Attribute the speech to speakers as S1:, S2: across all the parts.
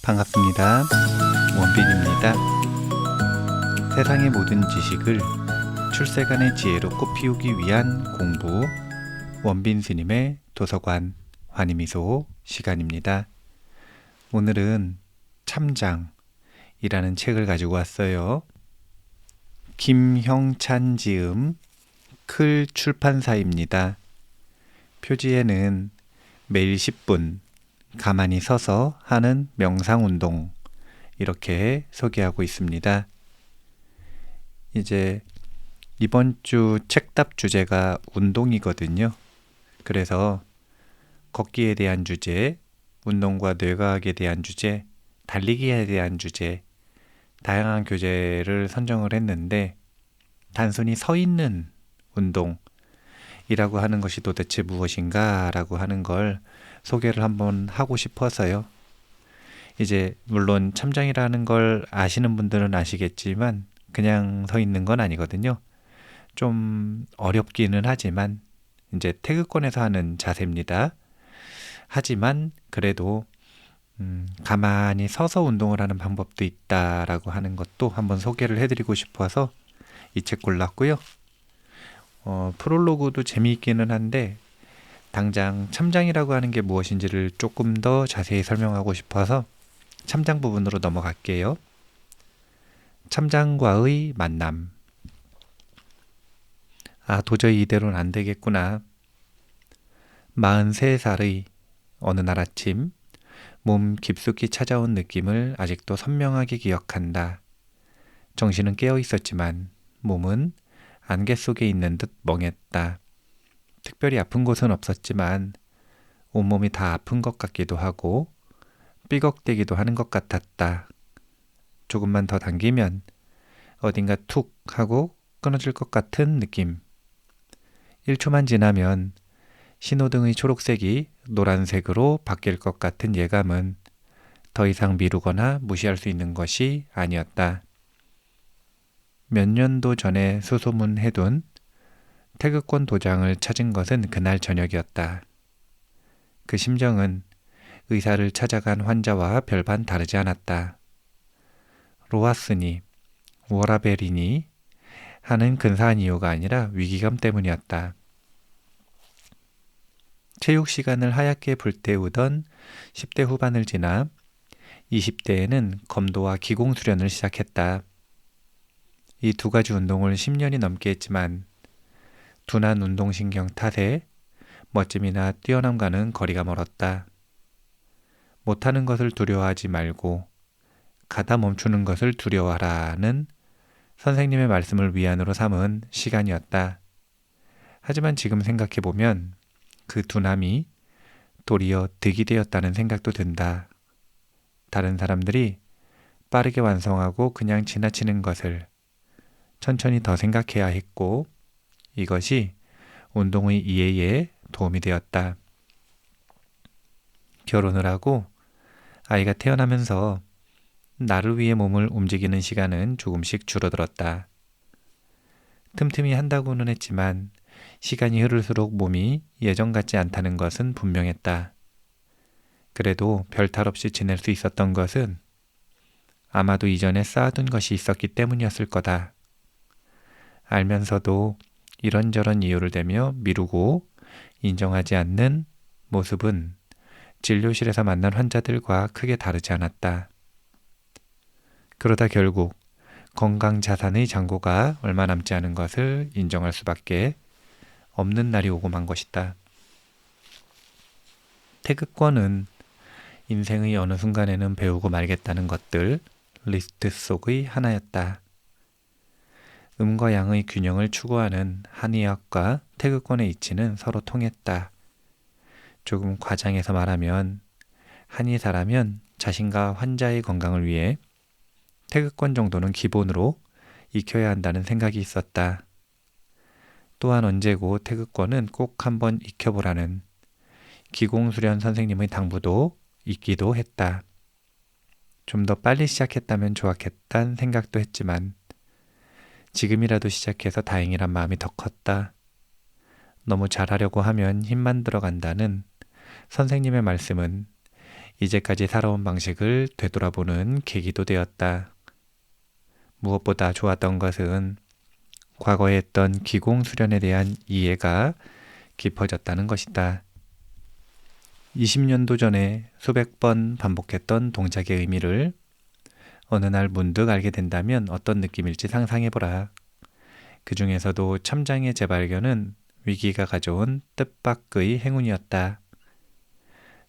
S1: 반갑습니다. 원빈입니다. 세상의 모든 지식을 출세간의 지혜로 꽃피우기 위한 공부, 원빈 스님의 도서관 환희미소 시간입니다. 오늘은 참장이라는 책을 가지고 왔어요. 김형찬 지음, 클 출판사입니다. 표지에는 매일 10분 가만히 서서 하는 명상운동 이렇게 소개하고 있습니다. 이제 이번 주 책답 주제가 운동이거든요. 그래서 걷기에 대한 주제, 운동과 뇌과학에 대한 주제, 달리기에 대한 주제, 다양한 교재를 선정을 했는데 단순히 서 있는 운동이라고 하는 것이 도대체 무엇인가 라고 하는 걸 소개를 한번 하고 싶어서요. 이제 물론 참장이라는 걸 아시는 분들은 아시겠지만 그냥 서 있는 건 아니거든요. 좀 어렵기는 하지만 이제 태극권에서 하는 자세입니다. 하지만 그래도 가만히 서서 운동을 하는 방법도 있다라고 하는 것도 한번 소개를 해드리고 싶어서 이 책 골랐고요. 프롤로그도 재미있기는 한데 당장 참장이라고 하는 게 무엇인지를 조금 더 자세히 설명하고 싶어서 참장 부분으로 넘어갈게요. 참장과의 만남. 도저히 이대로는 안 되겠구나. 43살의 어느 날 아침, 몸 깊숙이 찾아온 느낌을 아직도 선명하게 기억한다. 정신은 깨어 있었지만 몸은 안개 속에 있는 듯 멍했다. 특별히 아픈 곳은 없었지만 온몸이 다 아픈 것 같기도 하고 삐걱대기도 하는 것 같았다. 조금만 더 당기면 어딘가 툭 하고 끊어질 것 같은 느낌. 1초만 지나면 신호등의 초록색이 노란색으로 바뀔 것 같은 예감은 더 이상 미루거나 무시할 수 있는 것이 아니었다. 몇 년도 전에 수소문해둔 태극권 도장을 찾은 것은 그날 저녁이었다. 그 심정은 의사를 찾아간 환자와 별반 다르지 않았다. 로하스니, 워라벨이니 하는 근사한 이유가 아니라 위기감 때문이었다. 체육 시간을 하얗게 불태우던 10대 후반을 지나 20대에는 검도와 기공수련을 시작했다. 이 두 가지 운동을 10년이 넘게 했지만 둔한 운동신경 탓에 멋짐이나 뛰어남과는 거리가 멀었다. 못하는 것을 두려워하지 말고 가다 멈추는 것을 두려워하라는 선생님의 말씀을 위안으로 삼은 시간이었다. 하지만 지금 생각해보면 그 둔함이 도리어 득이 되었다는 생각도 든다. 다른 사람들이 빠르게 완성하고 그냥 지나치는 것을 천천히 더 생각해야 했고 이것이 운동의 이해에 도움이 되었다. 결혼을 하고 아이가 태어나면서 나를 위해 몸을 움직이는 시간은 조금씩 줄어들었다. 틈틈이 한다고는 했지만 시간이 흐를수록 몸이 예전 같지 않다는 것은 분명했다. 그래도 별탈 없이 지낼 수 있었던 것은 아마도 이전에 쌓아둔 것이 있었기 때문이었을 거다. 알면서도 이런저런 이유를 대며 미루고 인정하지 않는 모습은 진료실에서 만난 환자들과 크게 다르지 않았다. 그러다 결국 건강 자산의 잔고가 얼마 남지 않은 것을 인정할 수밖에 없는 날이 오고 만 것이다. 태극권은 인생의 어느 순간에는 배우고 말겠다는 것들 리스트 속의 하나였다. 음과 양의 균형을 추구하는 한의학과 태극권의 이치는 서로 통했다. 조금 과장해서 말하면 한의사라면 자신과 환자의 건강을 위해 태극권 정도는 기본으로 익혀야 한다는 생각이 있었다. 또한 언제고 태극권은 꼭 한번 익혀보라는 기공수련 선생님의 당부도 있기도 했다. 좀 더 빨리 시작했다면 좋았겠다는 생각도 했지만 지금이라도 시작해서 다행이란 마음이 더 컸다. 너무 잘하려고 하면 힘만 들어간다는 선생님의 말씀은 이제까지 살아온 방식을 되돌아보는 계기도 되었다. 무엇보다 좋았던 것은 과거에 했던 기공수련에 대한 이해가 깊어졌다는 것이다. 20년도 전에 수백 번 반복했던 동작의 의미를 어느 날 문득 알게 된다면 어떤 느낌일지 상상해보라. 그 중에서도 참장의 재발견은 위기가 가져온 뜻밖의 행운이었다.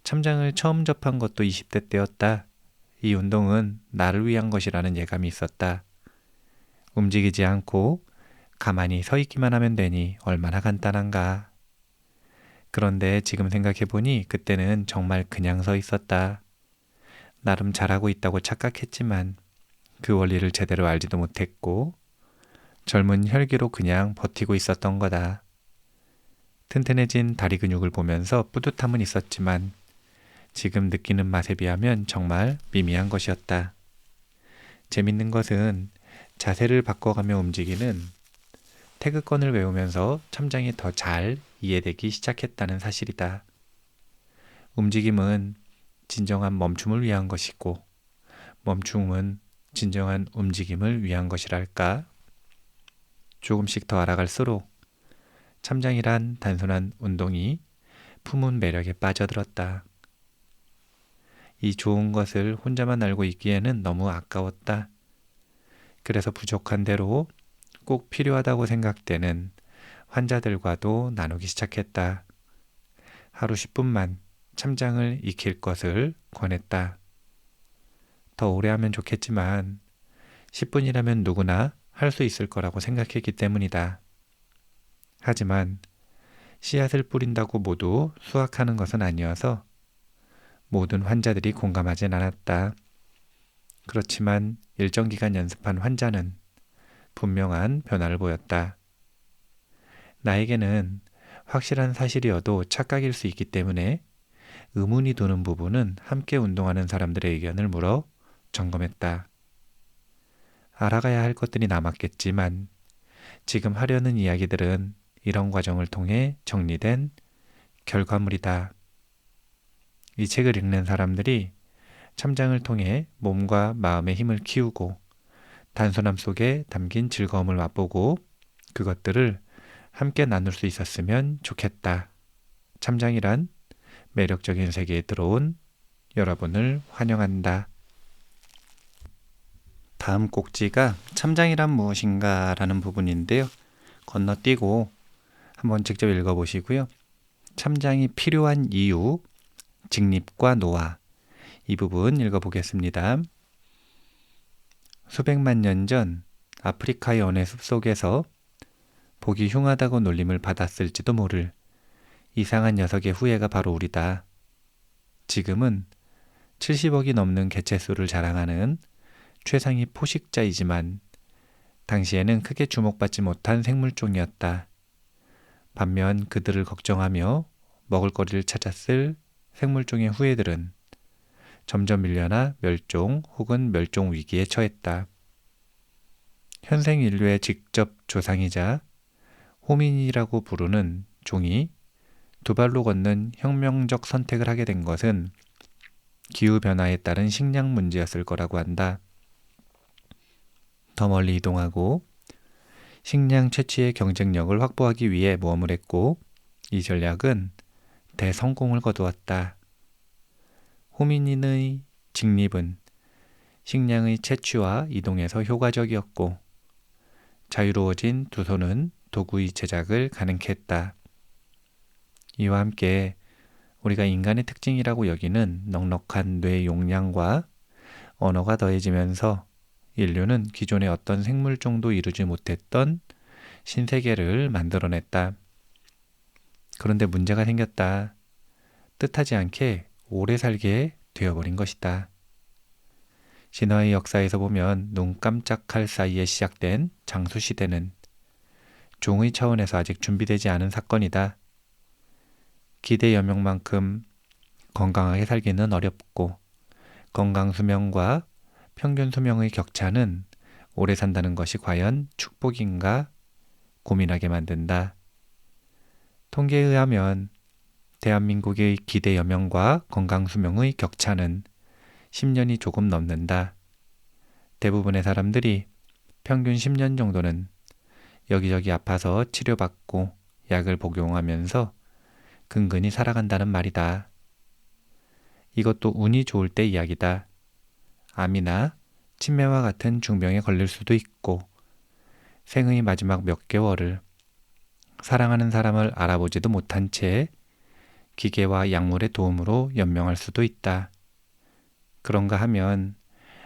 S1: 참장을 처음 접한 것도 20대 때였다. 이 운동은 나를 위한 것이라는 예감이 있었다. 움직이지 않고 가만히 서 있기만 하면 되니 얼마나 간단한가. 그런데 지금 생각해보니 그때는 정말 그냥 서 있었다. 나름 잘하고 있다고 착각했지만 그 원리를 제대로 알지도 못했고 젊은 혈기로 그냥 버티고 있었던 거다. 튼튼해진 다리 근육을 보면서 뿌듯함은 있었지만 지금 느끼는 맛에 비하면 정말 미미한 것이었다. 재밌는 것은 자세를 바꿔가며 움직이는 태극권을 외우면서 참장이 더 잘 이해되기 시작했다는 사실이다. 움직임은 진정한 멈춤을 위한 것이고 멈춤은 진정한 움직임을 위한 것이랄까? 조금씩 더 알아갈수록 참장이란 단순한 운동이 품은 매력에 빠져들었다. 이 좋은 것을 혼자만 알고 있기에는 너무 아까웠다. 그래서 부족한 대로 꼭 필요하다고 생각되는 환자들과도 나누기 시작했다. 하루 10분만 참장을 익힐 것을 권했다. 더 오래 하면 좋겠지만 10분이라면 누구나 할 수 있을 거라고 생각했기 때문이다. 하지만 씨앗을 뿌린다고 모두 수확하는 것은 아니어서 모든 환자들이 공감하진 않았다. 그렇지만 일정 기간 연습한 환자는 분명한 변화를 보였다. 나에게는 확실한 사실이어도 착각일 수 있기 때문에 의문이 드는 부분은 함께 운동하는 사람들의 의견을 물어 점검했다. 알아가야 할 것들이 남았겠지만 지금 하려는 이야기들은 이런 과정을 통해 정리된 결과물이다. 이 책을 읽는 사람들이 참장을 통해 몸과 마음의 힘을 키우고 단순함 속에 담긴 즐거움을 맛보고 그것들을 함께 나눌 수 있었으면 좋겠다. 참장이란 매력적인 세계에 들어온 여러분을 환영한다. 다음 꼭지가 참장이란 무엇인가 라는 부분인데요. 건너뛰고 한번 직접 읽어보시고요. 참장이 필요한 이유, 직립과 노화 이 부분 읽어보겠습니다. 수백만 년 전 아프리카의 어느 숲속에서 보기 흉하다고 놀림을 받았을지도 모를 이상한 녀석의 후예가 바로 우리다. 지금은 70억이 넘는 개체수를 자랑하는 최상위 포식자이지만 당시에는 크게 주목받지 못한 생물종이었다. 반면 그들을 걱정하며 먹을거리를 찾았을 생물종의 후예들은 점점 밀려나 멸종 혹은 멸종 위기에 처했다. 현생 인류의 직접 조상이자 호민이라고 부르는 종이 두 발로 걷는 혁명적 선택을 하게 된 것은 기후변화에 따른 식량 문제였을 거라고 한다. 더 멀리 이동하고 식량 채취의 경쟁력을 확보하기 위해 모험을 했고 이 전략은 대성공을 거두었다. 호미닌의 직립은 식량의 채취와 이동에서 효과적이었고 자유로워진 두 손은 도구의 제작을 가능케 했다. 이와 함께 우리가 인간의 특징이라고 여기는 넉넉한 뇌 용량과 언어가 더해지면서 인류는 기존의 어떤 생물종도 이루지 못했던 신세계를 만들어냈다. 그런데 문제가 생겼다. 뜻하지 않게 오래 살게 되어버린 것이다. 신화의 역사에서 보면 눈 깜짝할 사이에 시작된 장수시대는 종의 차원에서 아직 준비되지 않은 사건이다. 기대 여명만큼 건강하게 살기는 어렵고 건강 수명과 평균 수명의 격차는 오래 산다는 것이 과연 축복인가 고민하게 만든다. 통계에 의하면 대한민국의 기대 여명과 건강 수명의 격차는 10년이 조금 넘는다. 대부분의 사람들이 평균 10년 정도는 여기저기 아파서 치료받고 약을 복용하면서 근근히 살아간다는 말이다. 이것도 운이 좋을 때 이야기다. 암이나 치매와 같은 중병에 걸릴 수도 있고 생의 마지막 몇 개월을 사랑하는 사람을 알아보지도 못한 채 기계와 약물의 도움으로 연명할 수도 있다. 그런가 하면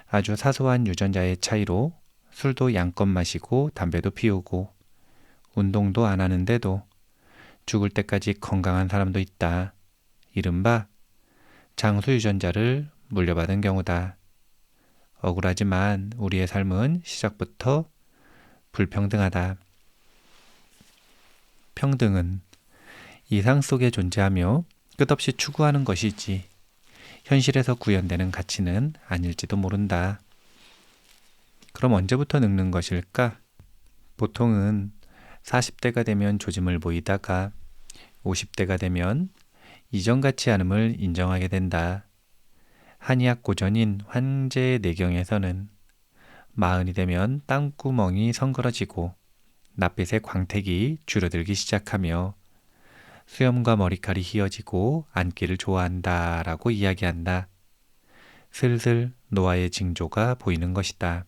S1: 아주 사소한 유전자의 차이로 술도 양껏 마시고 담배도 피우고 운동도 안 하는데도 죽을 때까지 건강한 사람도 있다. 이른바 장수 유전자를 물려받은 경우다. 억울하지만 우리의 삶은 시작부터 불평등하다. 평등은 이상 속에 존재하며 끝없이 추구하는 것이지 현실에서 구현되는 가치는 아닐지도 모른다. 그럼 언제부터 늙는 것일까? 보통은 40대가 되면 조짐을 보이다가 50대가 되면 이전같지 않음을 인정하게 된다. 한의학 고전인 환제의 내경에서는 40이 되면 땀구멍이 성그러지고 낯빛의 광택이 줄어들기 시작하며 수염과 머리칼이 휘어지고 앉기를 좋아한다 라고 이야기한다. 슬슬 노화의 징조가 보이는 것이다.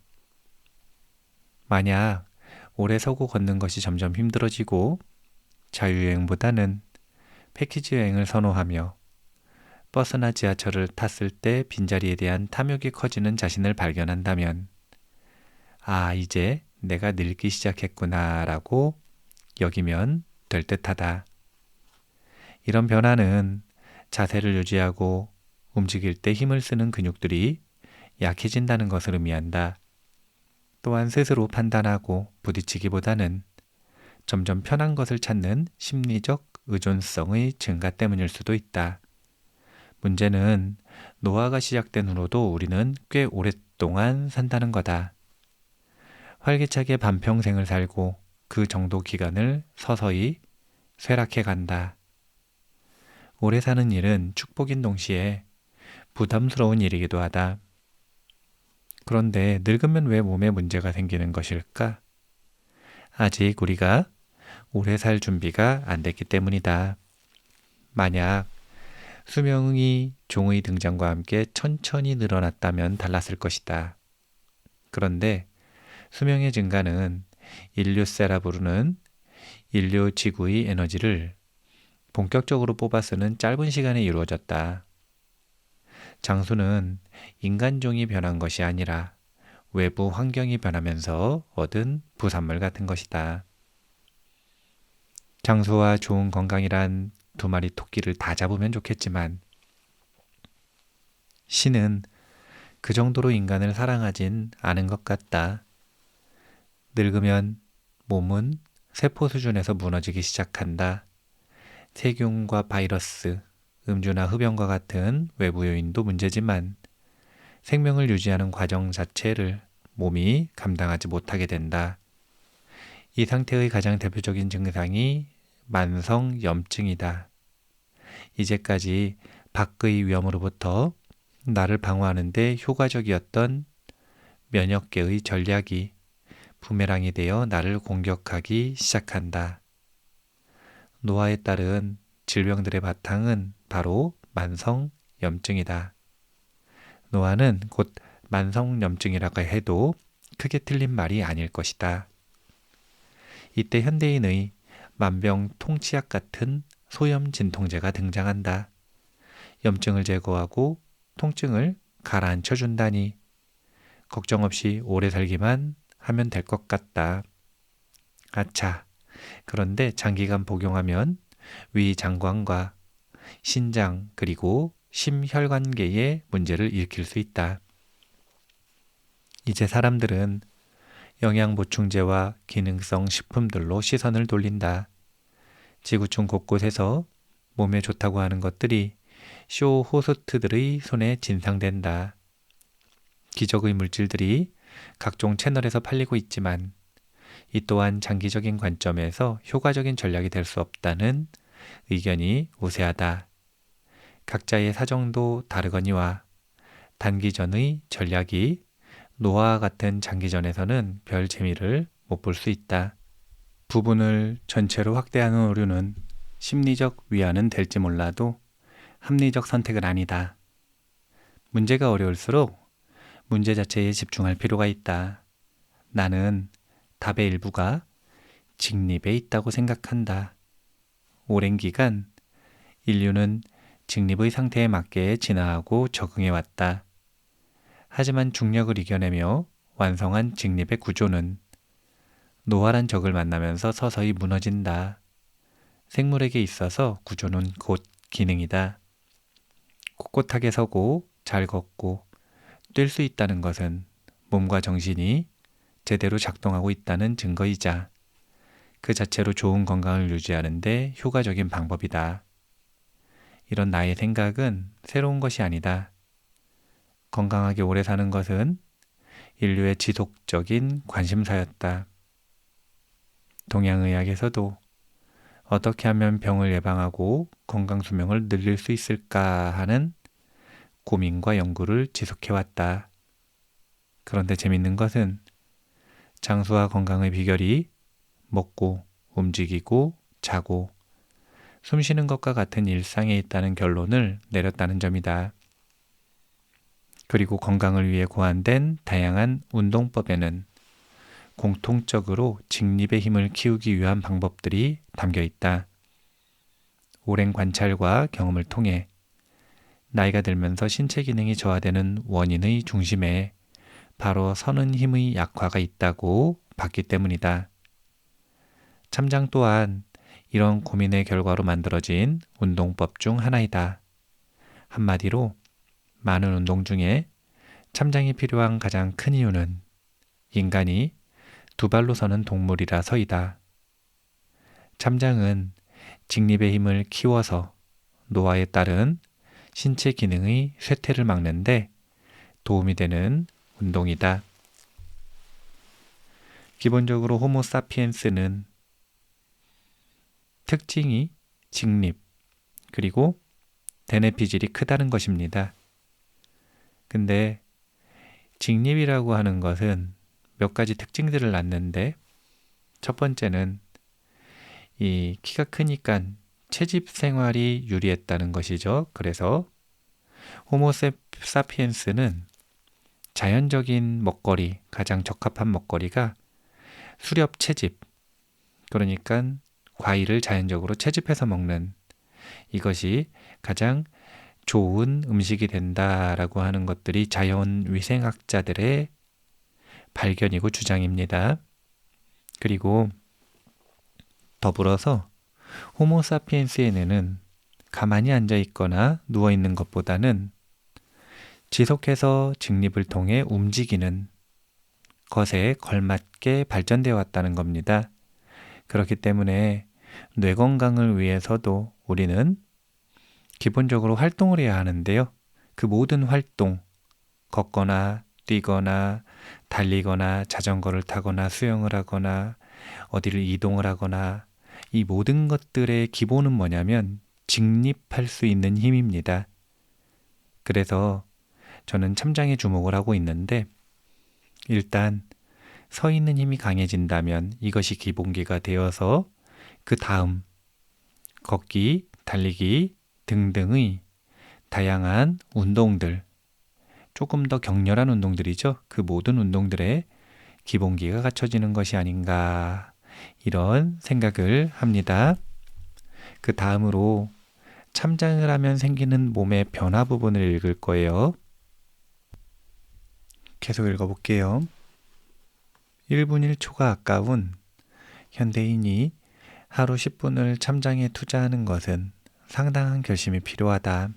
S1: 만약 오래 서고 걷는 것이 점점 힘들어지고 자유여행보다는 패키지 여행을 선호하며 버스나 지하철을 탔을 때 빈자리에 대한 탐욕이 커지는 자신을 발견한다면 이제 내가 늙기 시작했구나 라고 여기면 될 듯하다. 이런 변화는 자세를 유지하고 움직일 때 힘을 쓰는 근육들이 약해진다는 것을 의미한다. 또한 스스로 판단하고 부딪히기보다는 점점 편한 것을 찾는 심리적 의존성의 증가 때문일 수도 있다. 문제는 노화가 시작된 후로도 우리는 꽤 오랫동안 산다는 거다. 활기차게 반평생을 살고 그 정도 기간을 서서히 쇠락해 간다. 오래 사는 일은 축복인 동시에 부담스러운 일이기도 하다. 그런데 늙으면 왜 몸에 문제가 생기는 것일까? 아직 우리가 오래 살 준비가 안 됐기 때문이다. 만약 수명이 종의 등장과 함께 천천히 늘어났다면 달랐을 것이다. 그런데 수명의 증가는 인류세라 부르는 인류 지구의 에너지를 본격적으로 뽑아 쓰는 짧은 시간에 이루어졌다. 장수는 인간종이 변한 것이 아니라 외부 환경이 변하면서 얻은 부산물 같은 것이다. 장수와 좋은 건강이란 2마리 토끼를 다 잡으면 좋겠지만 신은 그 정도로 인간을 사랑하진 않은 것 같다. 늙으면 몸은 세포 수준에서 무너지기 시작한다. 세균과 바이러스, 음주나 흡연과 같은 외부 요인도 문제지만 생명을 유지하는 과정 자체를 몸이 감당하지 못하게 된다. 이 상태의 가장 대표적인 증상이 만성염증이다. 이제까지 밖의 위험으로부터 나를 방어하는 데 효과적이었던 면역계의 전략이 부메랑이 되어 나를 공격하기 시작한다. 노화에 따른 질병들의 바탕은 바로 만성염증이다. 노화는 곧 만성염증이라고 해도 크게 틀린 말이 아닐 것이다. 이때 현대인의 만병통치약 같은 소염 진통제가 등장한다. 염증을 제거하고 통증을 가라앉혀 준다니 걱정 없이 오래 살기만 하면 될 것 같다. 아차, 그런데 장기간 복용하면 위장관과 신장 그리고 심혈관계에 문제를 일으킬 수 있다. 이제 사람들은 영양보충제와 기능성 식품들로 시선을 돌린다. 지구촌 곳곳에서 몸에 좋다고 하는 것들이 쇼 호스트들의 손에 진상된다. 기적의 물질들이 각종 채널에서 팔리고 있지만 이 또한 장기적인 관점에서 효과적인 전략이 될 수 없다는 의견이 우세하다. 각자의 사정도 다르거니와 단기전의 전략이 노아와 같은 장기전에서는 별 재미를 못 볼 수 있다. 부분을 전체로 확대하는 오류는 심리적 위안은 될지 몰라도 합리적 선택은 아니다. 문제가 어려울수록 문제 자체에 집중할 필요가 있다. 나는 답의 일부가 직립에 있다고 생각한다. 오랜 기간 인류는 직립의 상태에 맞게 진화하고 적응해왔다. 하지만 중력을 이겨내며 완성한 직립의 구조는 노화란 적을 만나면서 서서히 무너진다. 생물에게 있어서 구조는 곧 기능이다. 꼿꼿하게 서고 잘 걷고 뛸 수 있다는 것은 몸과 정신이 제대로 작동하고 있다는 증거이자 그 자체로 좋은 건강을 유지하는 데 효과적인 방법이다. 이런 나의 생각은 새로운 것이 아니다. 건강하게 오래 사는 것은 인류의 지속적인 관심사였다. 동양의학에서도 어떻게 하면 병을 예방하고 건강 수명을 늘릴 수 있을까 하는 고민과 연구를 지속해왔다. 그런데 재밌는 것은 장수와 건강의 비결이 먹고 움직이고 자고 숨 쉬는 것과 같은 일상에 있다는 결론을 내렸다는 점이다. 그리고 건강을 위해 고안된 다양한 운동법에는 공통적으로 직립의 힘을 키우기 위한 방법들이 담겨 있다. 오랜 관찰과 경험을 통해 나이가 들면서 신체 기능이 저하되는 원인의 중심에 바로 서는 힘의 약화가 있다고 봤기 때문이다. 참장 또한 이런 고민의 결과로 만들어진 운동법 중 하나이다. 한마디로 많은 운동 중에 참장이 필요한 가장 큰 이유는 인간이 두 발로 서는 동물이라서이다. 참장은 직립의 힘을 키워서 노화에 따른 신체 기능의 쇠퇴를 막는데 도움이 되는 운동이다. 기본적으로 호모 사피엔스는 특징이 직립 그리고 대뇌 피질이 크다는 것입니다. 근데 직립이라고 하는 것은 몇 가지 특징들을 낳는데 첫 번째는 이 키가 크니까 채집 생활이 유리했다는 것이죠. 그래서 호모 사피엔스는 자연적인 먹거리, 가장 적합한 먹거리가 수렵 채집, 그러니까 과일을 자연적으로 채집해서 먹는 이것이 가장 좋은 음식이 된다라고 하는 것들이 자연위생학자들의 발견이고 주장입니다. 그리고 더불어서 호모 사피엔스에는 가만히 앉아 있거나 누워 있는 것보다는 지속해서 직립을 통해 움직이는 것에 걸맞게 발전되어 왔다는 겁니다. 그렇기 때문에 뇌 건강을 위해서도 우리는 기본적으로 활동을 해야 하는데요. 그 모든 활동, 걷거나 뛰거나 달리거나 자전거를 타거나 수영을 하거나 어디를 이동을 하거나 이 모든 것들의 기본은 뭐냐면 직립할 수 있는 힘입니다. 그래서 저는 참장에 주목을 하고 있는데 일단 서 있는 힘이 강해진다면 이것이 기본기가 되어서 그 다음 걷기, 달리기 등등의 다양한 운동들, 조금 더 격렬한 운동들이죠. 그 모든 운동들의 기본기가 갖춰지는 것이 아닌가 이런 생각을 합니다. 그 다음으로 참장을 하면 생기는 몸의 변화 부분을 읽을 거예요. 계속 읽어볼게요. 1분 1초가 아까운 현대인이 하루 10분을 참장에 투자하는 것은 상당한 결심이 필요하다.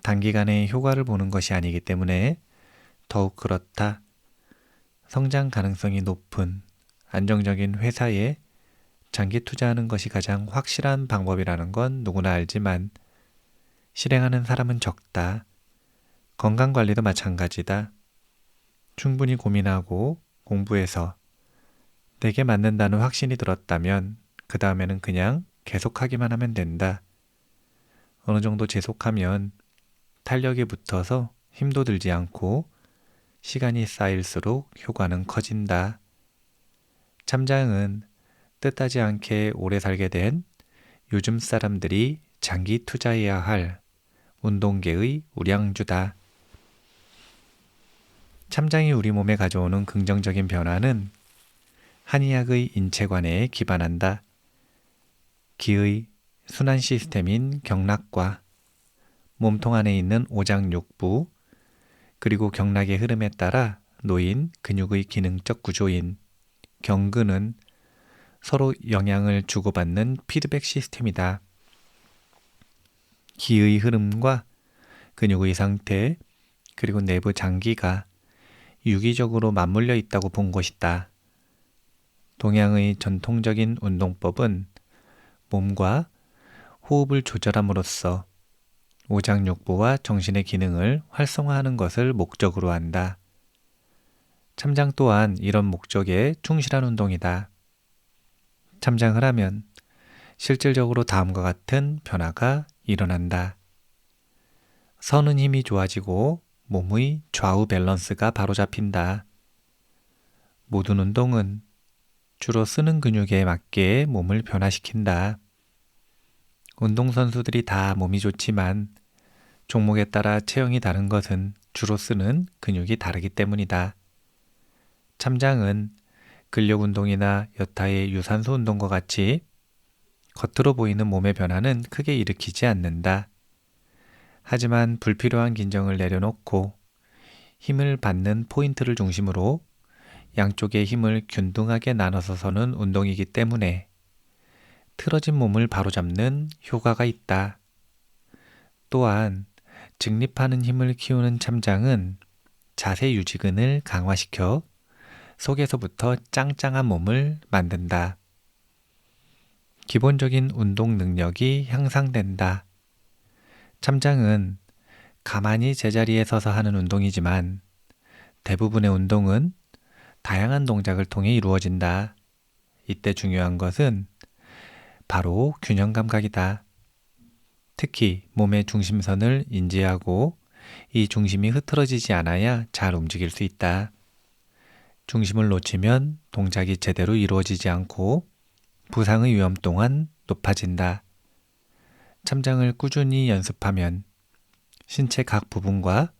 S1: 단기간에 효과를 보는 것이 아니기 때문에 더욱 그렇다. 성장 가능성이 높은 안정적인 회사에 장기 투자하는 것이 가장 확실한 방법이라는 건 누구나 알지만 실행하는 사람은 적다. 건강관리도 마찬가지다. 충분히 고민하고 공부해서 내게 맞는다는 확신이 들었다면 그 다음에는 그냥 계속하기만 하면 된다. 어느 정도 지속하면 탄력이 붙어서 힘도 들지 않고 시간이 쌓일수록 효과는 커진다. 참장은 뜻하지 않게 오래 살게 된 요즘 사람들이 장기 투자해야 할 운동계의 우량주다. 참장이 우리 몸에 가져오는 긍정적인 변화는 한의학의 인체관해에 기반한다. 기의 순환 시스템인 경락과 몸통 안에 있는 오장육부 그리고 경락의 흐름에 따라 놓인 근육의 기능적 구조인 경근은 서로 영향을 주고받는 피드백 시스템이다. 기의 흐름과 근육의 상태 그리고 내부 장기가 유기적으로 맞물려 있다고 본 것이다. 동양의 전통적인 운동법은 몸과 호흡을 조절함으로써 오장육부와 정신의 기능을 활성화하는 것을 목적으로 한다. 참장 또한 이런 목적에 충실한 운동이다. 참장을 하면 실질적으로 다음과 같은 변화가 일어난다. 서는 힘이 좋아지고 몸의 좌우 밸런스가 바로잡힌다. 모든 운동은 주로 쓰는 근육에 맞게 몸을 변화시킨다. 운동선수들이 다 몸이 좋지만 종목에 따라 체형이 다른 것은 주로 쓰는 근육이 다르기 때문이다. 참장은 근력운동이나 여타의 유산소 운동과 같이 겉으로 보이는 몸의 변화는 크게 일으키지 않는다. 하지만 불필요한 긴장을 내려놓고 힘을 받는 포인트를 중심으로 양쪽의 힘을 균등하게 나눠서 서는 운동이기 때문에 틀어진 몸을 바로잡는 효과가 있다. 또한 직립하는 힘을 키우는 참장은 자세 유지근을 강화시켜 속에서부터 짱짱한 몸을 만든다. 기본적인 운동 능력이 향상된다. 참장은 가만히 제자리에 서서 하는 운동이지만 대부분의 운동은 다양한 동작을 통해 이루어진다. 이때 중요한 것은 바로 균형 감각이다. 특히 몸의 중심선을 인지하고 이 중심이 흐트러지지 않아야 잘 움직일 수 있다. 중심을 놓치면 동작이 제대로 이루어지지 않고 부상의 위험 또한 높아진다. 참장을 꾸준히 연습하면 신체 각 부분과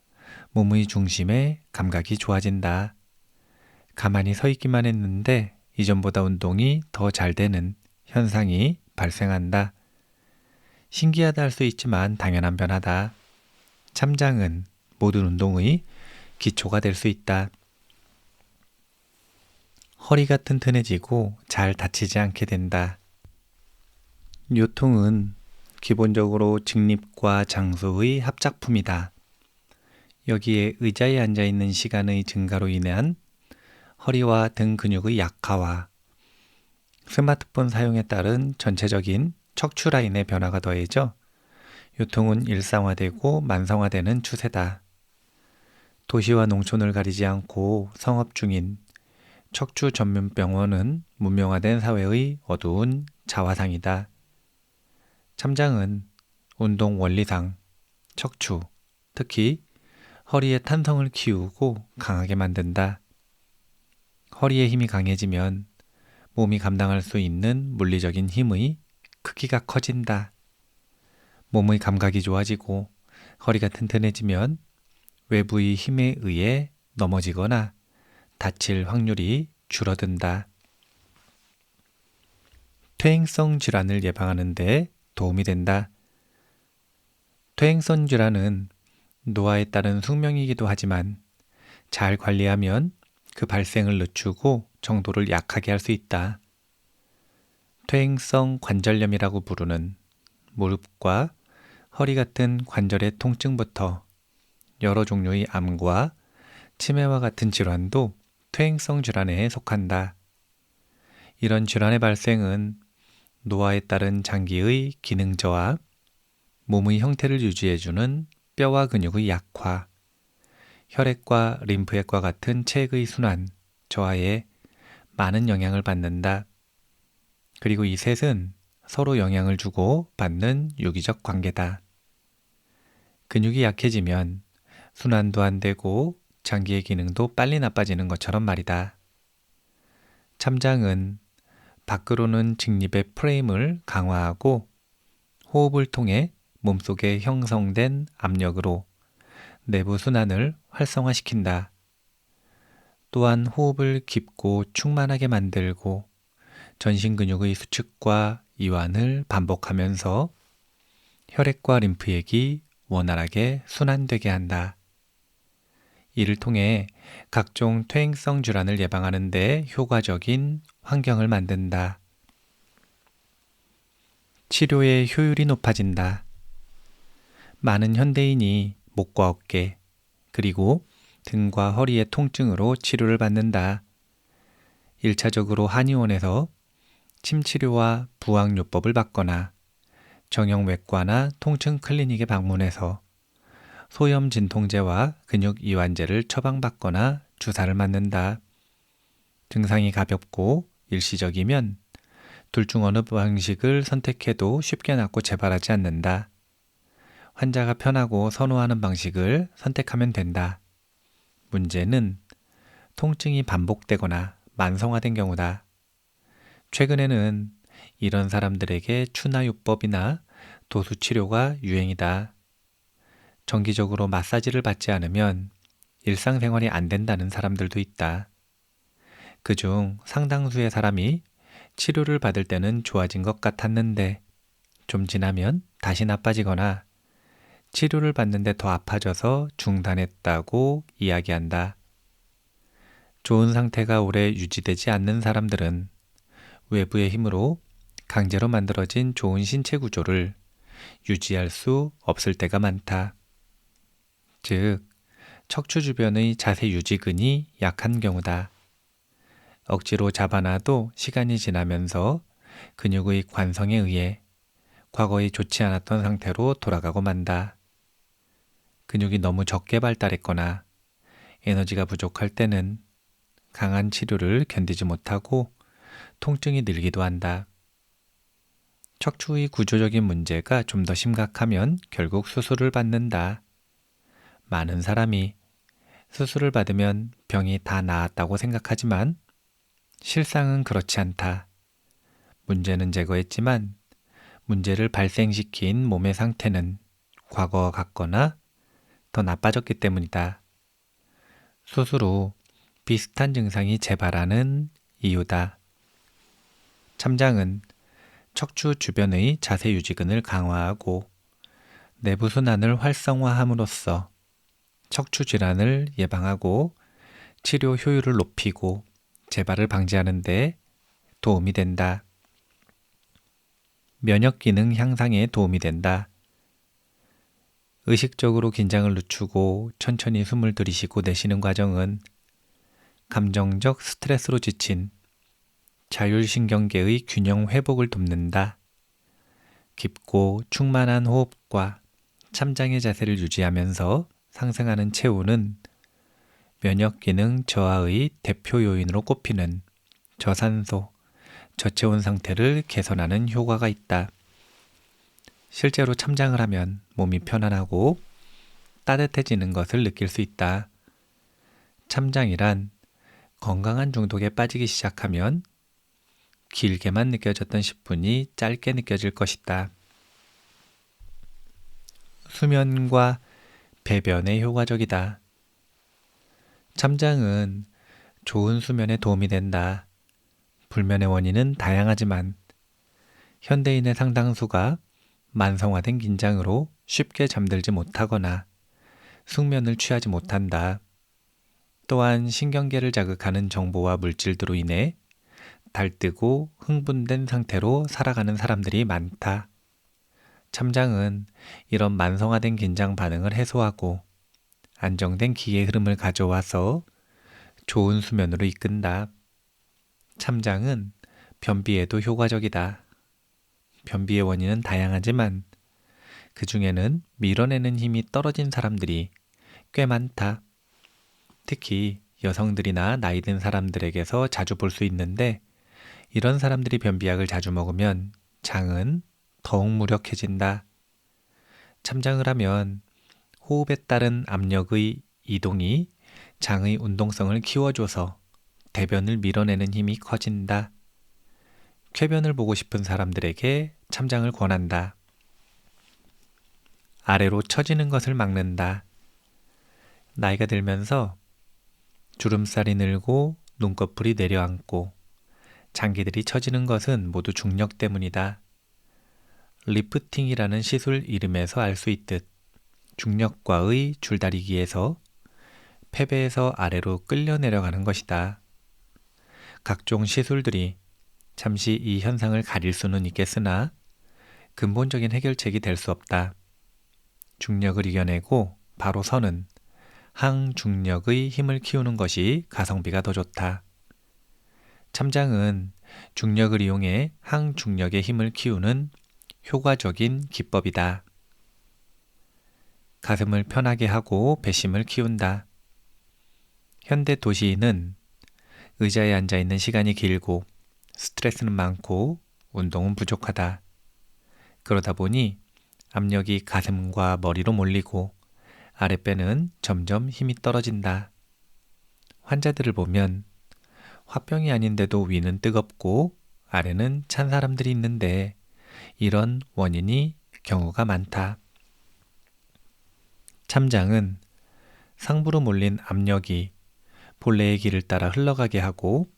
S1: 몸의 중심의 감각이 좋아진다. 가만히 서 있기만 했는데 이전보다 운동이 더 잘 되는 현상이 발생한다. 신기하다 할 수 있지만 당연한 변화다. 참장은 모든 운동의 기초가 될 수 있다. 허리가 튼튼해지고 잘 다치지 않게 된다. 요통은 기본적으로 직립과 장소의 합작품이다. 여기에 의자에 앉아있는 시간의 증가로 인한 허리와 등 근육의 약화와 스마트폰 사용에 따른 전체적인 척추 라인의 변화가 더해져 요통은 일상화되고 만성화되는 추세다. 도시와 농촌을 가리지 않고 성업 중인 척추 전문 병원은 문명화된 사회의 어두운 자화상이다. 참장은 운동 원리상 척추, 특히 허리의 탄성을 키우고 강하게 만든다. 허리의 힘이 강해지면 몸이 감당할 수 있는 물리적인 힘의 크기가 커진다. 몸의 감각이 좋아지고 허리가 튼튼해지면 외부의 힘에 의해 넘어지거나 다칠 확률이 줄어든다. 퇴행성 질환을 예방하는 데 도움이 된다. 퇴행성 질환은 노화에 따른 숙명이기도 하지만 잘 관리하면 그 발생을 늦추고 정도를 약하게 할 수 있다. 퇴행성 관절염이라고 부르는 무릎과 허리 같은 관절의 통증부터 여러 종류의 암과 치매와 같은 질환도 퇴행성 질환에 속한다. 이런 질환의 발생은 노화에 따른 장기의 기능 저하, 몸의 형태를 유지해주는 뼈와 근육의 약화, 혈액과 림프액과 같은 체액의 순환, 저하에 많은 영향을 받는다. 그리고 이 셋은 서로 영향을 주고 받는 유기적 관계다. 근육이 약해지면 순환도 안 되고 장기의 기능도 빨리 나빠지는 것처럼 말이다. 참장은 밖으로는 직립의 프레임을 강화하고 호흡을 통해 몸속에 형성된 압력으로 내부 순환을 활성화시킨다. 또한 호흡을 깊고 충만하게 만들고 전신 근육의 수축과 이완을 반복하면서 혈액과 림프액이 원활하게 순환되게 한다. 이를 통해 각종 퇴행성 질환을 예방하는 데 효과적인 환경을 만든다. 치료의 효율이 높아진다. 많은 현대인이 목과 어깨, 그리고 등과 허리의 통증으로 치료를 받는다. 1차적으로 한의원에서 침치료와 부항요법을 받거나 정형외과나 통증 클리닉에 방문해서 소염 진통제와 근육 이완제를 처방받거나 주사를 맞는다. 증상이 가볍고 일시적이면 둘 중 어느 방식을 선택해도 쉽게 낫고 재발하지 않는다. 환자가 편하고 선호하는 방식을 선택하면 된다. 문제는 통증이 반복되거나 만성화된 경우다. 최근에는 이런 사람들에게 추나요법이나 도수치료가 유행이다. 정기적으로 마사지를 받지 않으면 일상생활이 안 된다는 사람들도 있다. 그중 상당수의 사람이 치료를 받을 때는 좋아진 것 같았는데 좀 지나면 다시 나빠지거나 치료를 받는데 더 아파져서 중단했다고 이야기한다. 좋은 상태가 오래 유지되지 않는 사람들은 외부의 힘으로 강제로 만들어진 좋은 신체 구조를 유지할 수 없을 때가 많다. 즉, 척추 주변의 자세 유지근이 약한 경우다. 억지로 잡아놔도 시간이 지나면서 근육의 관성에 의해 과거에 좋지 않았던 상태로 돌아가고 만다. 근육이 너무 적게 발달했거나 에너지가 부족할 때는 강한 치료를 견디지 못하고 통증이 늘기도 한다. 척추의 구조적인 문제가 좀 더 심각하면 결국 수술을 받는다. 많은 사람이 수술을 받으면 병이 다 나았다고 생각하지만 실상은 그렇지 않다. 문제는 제거했지만 문제를 발생시킨 몸의 상태는 과거와 같거나 더 나빠졌기 때문이다. 수술 후 비슷한 증상이 재발하는 이유다. 참장은 척추 주변의 자세 유지근을 강화하고 내부 순환을 활성화함으로써 척추 질환을 예방하고 치료 효율을 높이고 재발을 방지하는 데 도움이 된다. 면역 기능 향상에 도움이 된다. 의식적으로 긴장을 늦추고 천천히 숨을 들이쉬고 내쉬는 과정은 감정적 스트레스로 지친 자율신경계의 균형 회복을 돕는다. 깊고 충만한 호흡과 참장의 자세를 유지하면서 상승하는 체온은 면역 기능 저하의 대표 요인으로 꼽히는 저산소, 저체온 상태를 개선하는 효과가 있다. 실제로 참장을 하면 몸이 편안하고 따뜻해지는 것을 느낄 수 있다. 참장이란 건강한 중독에 빠지기 시작하면 길게만 느껴졌던 10분이 짧게 느껴질 것이다. 수면과 배변에 효과적이다. 참장은 좋은 수면에 도움이 된다. 불면의 원인은 다양하지만 현대인의 상당수가 만성화된 긴장으로 쉽게 잠들지 못하거나 숙면을 취하지 못한다. 또한 신경계를 자극하는 정보와 물질들로 인해 달뜨고 흥분된 상태로 살아가는 사람들이 많다. 참장은 이런 만성화된 긴장 반응을 해소하고 안정된 기의 흐름을 가져와서 좋은 수면으로 이끈다. 참장은 변비에도 효과적이다. 변비의 원인은 다양하지만 그 중에는 밀어내는 힘이 떨어진 사람들이 꽤 많다. 특히 여성들이나 나이 든 사람들에게서 자주 볼 수 있는데 이런 사람들이 변비약을 자주 먹으면 장은 더욱 무력해진다. 참장을 하면 호흡에 따른 압력의 이동이 장의 운동성을 키워줘서 대변을 밀어내는 힘이 커진다. 쾌변을 보고 싶은 사람들에게 참장을 권한다. 아래로 처지는 것을 막는다. 나이가 들면서 주름살이 늘고 눈꺼풀이 내려앉고 장기들이 처지는 것은 모두 중력 때문이다. 리프팅이라는 시술 이름에서 알 수 있듯 중력과의 줄다리기에서 패배에서 아래로 끌려 내려가는 것이다. 각종 시술들이 잠시 이 현상을 가릴 수는 있겠으나 근본적인 해결책이 될 수 없다. 중력을 이겨내고 바로 서는 항중력의 힘을 키우는 것이 가성비가 더 좋다. 참장은 중력을 이용해 항중력의 힘을 키우는 효과적인 기법이다. 가슴을 편하게 하고 배심을 키운다. 현대 도시인은 의자에 앉아 있는 시간이 길고 스트레스는 많고 운동은 부족하다. 그러다 보니 압력이 가슴과 머리로 몰리고 아랫배는 점점 힘이 떨어진다. 환자들을 보면 화병이 아닌데도 위는 뜨겁고 아래는 찬 사람들이 있는데 이런 원인이 경우가 많다. 참장은 상부로 몰린 압력이 본래의 길을 따라 흘러가게 하고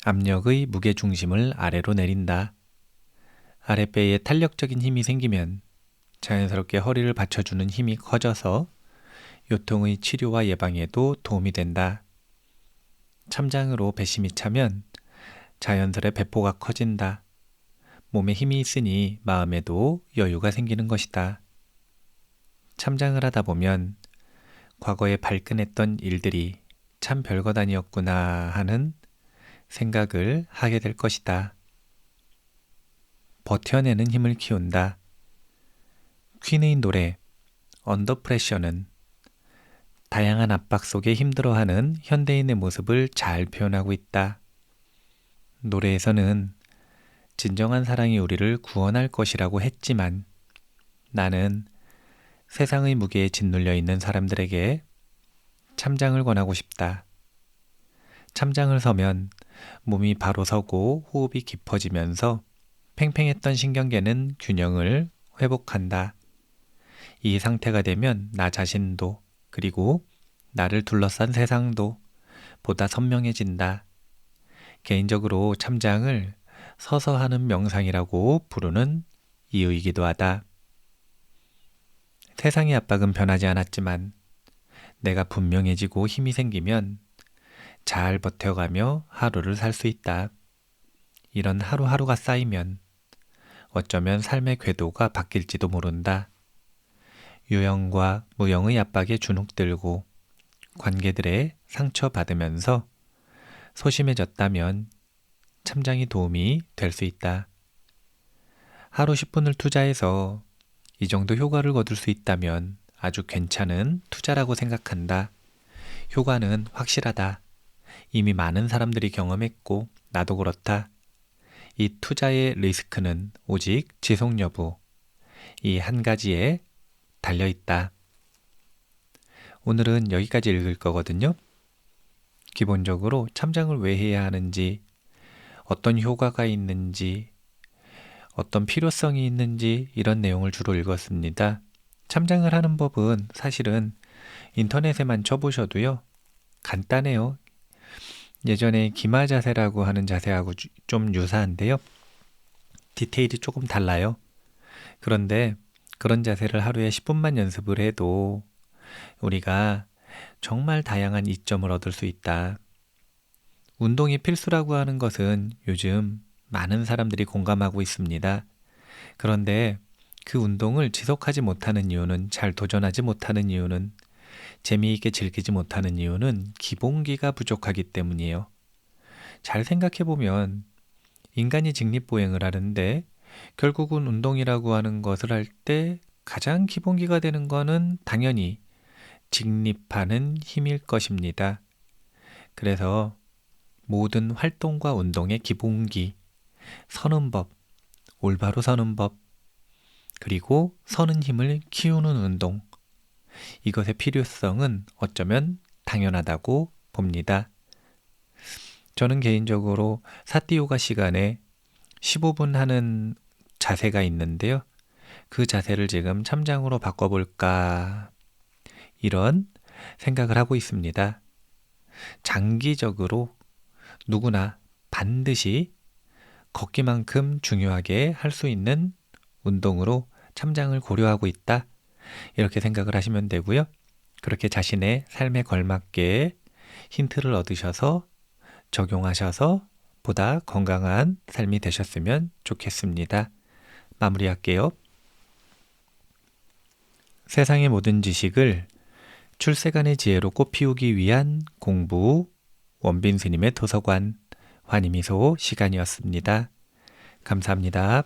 S1: 압력의 무게중심을 아래로 내린다. 아랫배에 탄력적인 힘이 생기면 자연스럽게 허리를 받쳐주는 힘이 커져서 요통의 치료와 예방에도 도움이 된다. 참장으로 배심이 차면 자연스레 배포가 커진다. 몸에 힘이 있으니 마음에도 여유가 생기는 것이다. 참장을 하다 보면 과거에 발끈했던 일들이 참 별것 아니었구나 하는 생각을 하게 될 것이다. 버텨내는 힘을 키운다. 퀸의 노래 언더 프레셔는 다양한 압박 속에 힘들어하는 현대인의 모습을 잘 표현하고 있다. 노래에서는 진정한 사랑이 우리를 구원할 것이라고 했지만 나는 세상의 무게에 짓눌려 있는 사람들에게 참장을 권하고 싶다. 참장을 서면 몸이 바로 서고 호흡이 깊어지면서 팽팽했던 신경계는 균형을 회복한다. 이 상태가 되면 나 자신도 그리고 나를 둘러싼 세상도 보다 선명해진다. 개인적으로 참장을 서서 하는 명상이라고 부르는 이유이기도 하다. 세상의 압박은 변하지 않았지만 내가 분명해지고 힘이 생기면 잘 버텨가며 하루를 살 수 있다. 이런 하루하루가 쌓이면 어쩌면 삶의 궤도가 바뀔지도 모른다. 유형과 무형의 압박에 주눅들고 관계들에 상처받으면서 소심해졌다면 참장이 도움이 될 수 있다. 하루 10분을 투자해서 이 정도 효과를 거둘 수 있다면 아주 괜찮은 투자라고 생각한다. 효과는 확실하다. 이미 많은 사람들이 경험했고 나도 그렇다. 이 투자의 리스크는 오직 지속 여부, 이 한 가지에 달려있다. 오늘은 여기까지 읽을 거거든요. 기본적으로 참장을 왜 해야 하는지, 어떤 효과가 있는지, 어떤 필요성이 있는지 이런 내용을 주로 읽었습니다. 참장을 하는 법은 사실은 인터넷에만 쳐보셔도요. 간단해요. 예전에 기마 자세라고 하는 자세하고 좀 유사한데요. 디테일이 조금 달라요. 그런데 그런 자세를 하루에 10분만 연습을 해도 우리가 정말 다양한 이점을 얻을 수 있다. 운동이 필수라고 하는 것은 요즘 많은 사람들이 공감하고 있습니다. 그런데 그 운동을 지속하지 못하는 이유는, 잘 도전하지 못하는 이유는, 재미있게 즐기지 못하는 이유는 기본기가 부족하기 때문이에요. 잘 생각해보면 인간이 직립보행을 하는데 결국은 운동이라고 하는 것을 할 때 가장 기본기가 되는 거는 당연히 직립하는 힘일 것입니다. 그래서 모든 활동과 운동의 기본기, 서는 법, 올바로 서는 법, 그리고 서는 힘을 키우는 운동. 이것의 필요성은 어쩌면 당연하다고 봅니다. 저는 개인적으로 사띠요가 시간에 15분 하는 자세가 있는데요. 그 자세를 지금 참장으로 바꿔볼까 이런 생각을 하고 있습니다. 장기적으로 누구나 반드시 걷기만큼 중요하게 할 수 있는 운동으로 참장을 고려하고 있다. 이렇게 생각을 하시면 되고요. 그렇게 자신의 삶에 걸맞게 힌트를 얻으셔서 적용하셔서 보다 건강한 삶이 되셨으면 좋겠습니다. 마무리할게요. 세상의 모든 지식을 출세간의 지혜로 꽃피우기 위한 공부, 원빈 스님의 도서관, 환희미소 시간이었습니다. 감사합니다.